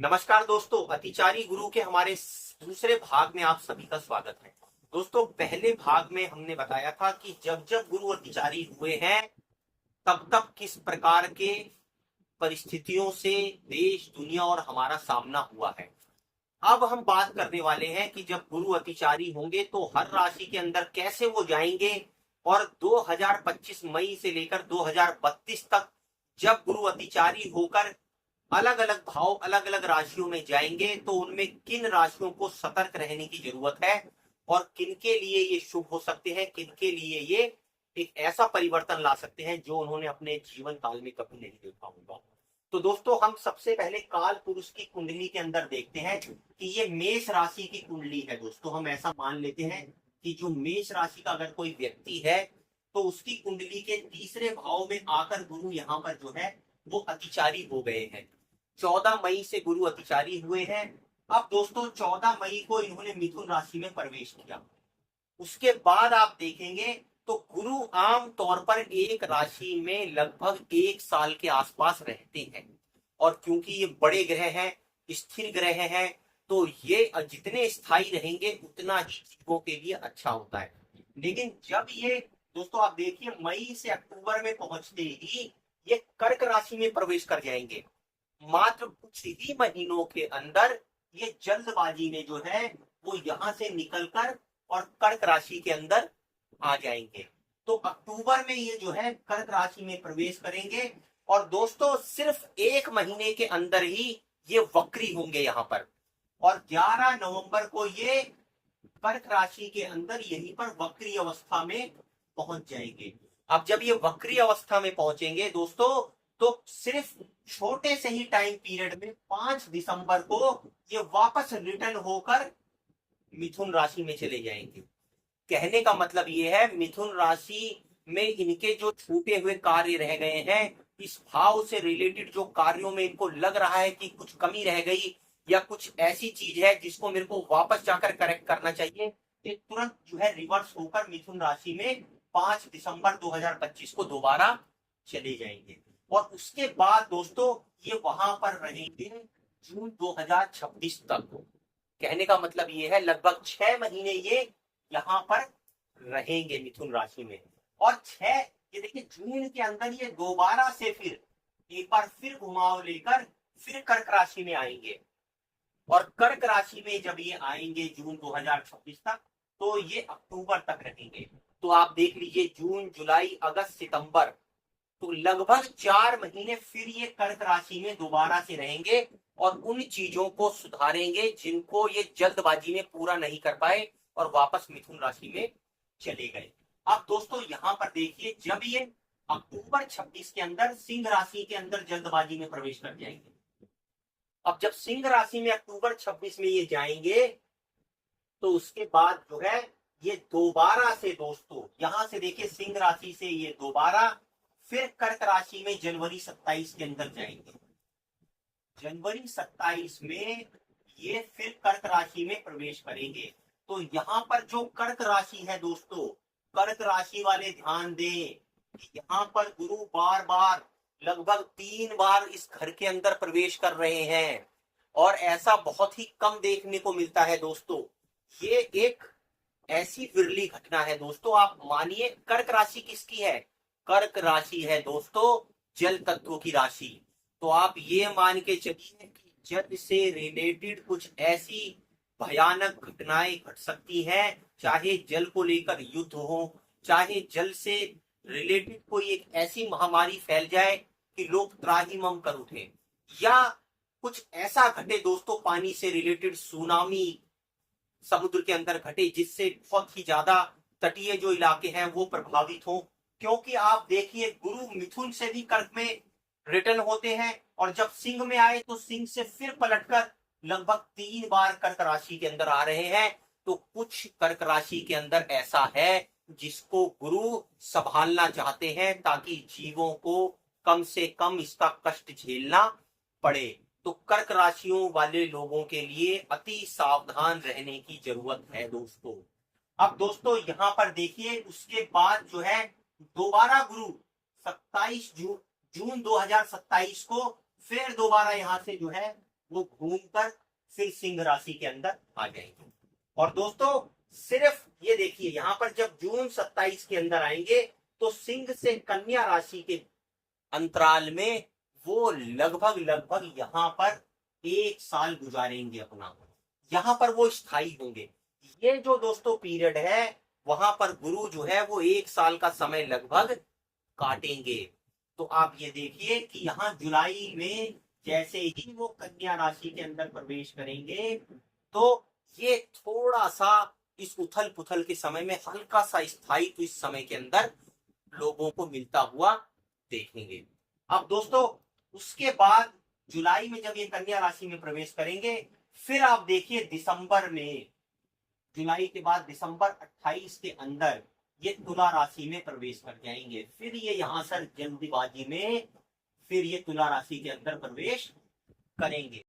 नमस्कार दोस्तों, अतिचारी गुरु के हमारे दूसरे भाग में आप सभी का स्वागत है। दोस्तों, पहले भाग में हमने बताया था कि जब जब गुरु अतिचारी हुए हैं तब तब किस प्रकार के परिस्थितियों से देश, दुनिया और हमारा सामना हुआ है। अब हम बात करने वाले हैं कि जब गुरु अतिचारी होंगे तो हर राशि के अंदर कैसे वो जाएंगे, और 2025 मई से लेकर 2032 तक जब गुरु अतिचारी होकर अलग अलग भाव अलग अलग राशियों में जाएंगे तो उनमें किन राशियों को सतर्क रहने की जरूरत है और किन के लिए ये शुभ हो सकते हैं, किन के लिए ये एक ऐसा परिवर्तन ला सकते हैं जो उन्होंने अपने जीवन काल में कभी नहीं देखा होगा। तो दोस्तों, हम सबसे पहले काल पुरुष की कुंडली के अंदर देखते हैं कि ये मेष राशि की कुंडली है। दोस्तों, हम ऐसा मान लेते हैं कि जो मेष राशि का अगर कोई व्यक्ति है तो उसकी कुंडली के तीसरे भाव में आकर गुरु यहाँ पर जो है वो अतिचारी हो गए हैं। 14 मई से गुरु अतिचारी हुए हैं। अब दोस्तों, 14 मई को इन्होंने मिथुन राशि में प्रवेश किया। उसके बाद आप देखेंगे तो गुरु आम तौर पर एक राशि में लगभग 1 साल के आसपास रहते हैं, और क्योंकि ये बड़े ग्रह हैं, स्थिर ग्रह हैं, तो ये जितने स्थायी रहेंगे उतना ही जीवों के लिए अच्छा होता है। लेकिन जब ये दोस्तों आप देखिए मई से अक्टूबर में पहुंचते ही ये कर्क राशि में प्रवेश कर जाएंगे। मात्र कुछ ही महीनों के अंदर ये जल्दबाजी में जो है वो यहां से निकलकर और कर्क राशि के अंदर आ जाएंगे। तो अक्टूबर में ये जो है कर्क राशि में प्रवेश करेंगे, और दोस्तों सिर्फ 1 महीने के अंदर ही ये वक्री होंगे यहाँ पर, और 11 नवंबर को ये कर्क राशि के अंदर यहीं पर वक्री अवस्था में पहुंच जाएंगे। अब जब ये वक्री अवस्था में पहुंचेंगे दोस्तों, तो सिर्फ छोटे से ही टाइम पीरियड में 5 दिसंबर को ये वापस रिटर्न होकर मिथुन राशि में चले जाएंगे। कहने का मतलब ये है, मिथुन राशि में इनके जो छूटे हुए कार्य रह गए हैं, इस भाव से रिलेटेड जो कार्यों में इनको लग रहा है कि कुछ कमी रह गई या कुछ ऐसी चीज है जिसको मेरे को वापस जाकर करेक्ट करना चाहिए, ये तुरंत जो है रिवर्स होकर मिथुन राशि में 5 दिसंबर 2025 को दोबारा चले जाएंगे। और उसके बाद दोस्तों ये वहां पर रहेंगे जून 2026 तक। कहने का मतलब ये है लगभग 6 महीने ये यहाँ पर रहेंगे मिथुन राशि में। और ये देखिए जून के अंदर ये दोबारा से फिर एक बार फिर घुमाव लेकर फिर कर्क राशि में आएंगे, और कर्क राशि में जब ये आएंगे जून 2026 तक तो ये अक्टूबर तक रहेंगे। तो आप देख लीजिए जून, जुलाई, अगस्त, सितंबर, तो लगभग 4 महीने फिर ये कर्क राशि में दोबारा से रहेंगे और उन चीजों को सुधारेंगे जिनको ये जल्दबाजी में पूरा नहीं कर पाए और वापस मिथुन राशि में चले गए। अब दोस्तों यहाँ पर देखिए, जब ये अक्टूबर 26 के अंदर सिंह राशि के अंदर जल्दबाजी में प्रवेश कर जाएंगे। अब जब सिंह राशि में अक्टूबर 26 में ये जाएंगे तो उसके बाद जो है ये दोबारा से दोस्तों यहां से देखिए सिंह राशि से ये दोबारा फिर कर्क राशि में जनवरी 27 के अंदर जाएंगे। जनवरी 27 में ये फिर कर्क राशि में प्रवेश करेंगे। तो यहाँ पर जो कर्क राशि है दोस्तों, कर्क राशि वाले ध्यान दें कि यहाँ पर गुरु बार बार लगभग 3 बार इस घर के अंदर प्रवेश कर रहे हैं, और ऐसा बहुत ही कम देखने को मिलता है दोस्तों। ये एक ऐसी विरली घटना है दोस्तों। आप मानिए, कर्क राशि किसकी है? कर्क राशि है दोस्तों जल तत्व की राशि। तो आप ये मान के चलिए कि जल से रिलेटेड कुछ ऐसी भयानक घटनाएं घट सकती हैं, चाहे जल को लेकर युद्ध हो, चाहे जल से रिलेटेड कोई एक ऐसी महामारी फैल जाए कि लोग त्राहिमाम कर उठे, या कुछ ऐसा घटे दोस्तों पानी से रिलेटेड सुनामी समुद्र के अंदर घटे जिससे बहुत ही ज्यादा तटीय जो इलाके हैं वो प्रभावित हो। क्योंकि आप देखिए गुरु मिथुन से भी कर्क में रिटर्न होते हैं, और जब सिंह में आए तो सिंह से फिर पलटकर लगभग 3 बार कर्क राशि के अंदर आ रहे हैं। तो कुछ कर्क राशि के अंदर ऐसा है जिसको गुरु संभालना चाहते हैं ताकि जीवों को कम से कम इसका कष्ट झेलना पड़े। तो कर्क राशियों वाले लोगों के लिए अति सावधान रहने की जरूरत है दोस्तों। अब दोस्तों यहाँ पर देखिए उसके बाद जो है दोबारा गुरु 27 जून 2027 को फिर दोबारा यहाँ से जो है वो घूमकर फिर सिंह राशि के अंदर आ जाएंगे। और दोस्तों सिर्फ ये देखिए, यहाँ पर जब जून 27 के अंदर आएंगे तो सिंह से कन्या राशि के अंतराल में वो लगभग लगभग यहाँ पर 1 साल गुजारेंगे अपना, यहाँ पर वो स्थायी होंगे। ये जो दोस्तों पीरियड है, वहां पर गुरु जो है वो 1 साल का समय लगभग काटेंगे। तो आप ये देखिए कि यहाँ जुलाई में जैसे ही वो कन्या राशि के अंदर प्रवेश करेंगे तो ये थोड़ा सा इस उथल पुथल के समय में हल्का सा स्थायित्व इस समय के अंदर लोगों को मिलता हुआ देखेंगे। अब दोस्तों उसके बाद जुलाई में जब ये कन्या राशि में प्रवेश करेंगे, फिर आप देखिए दिसंबर में, जुलाई के बाद दिसंबर 28 के अंदर ये तुला राशि में प्रवेश कर जाएंगे। फिर ये यहाँ से जल्दीबाजी में फिर ये तुला राशि के अंदर प्रवेश करेंगे।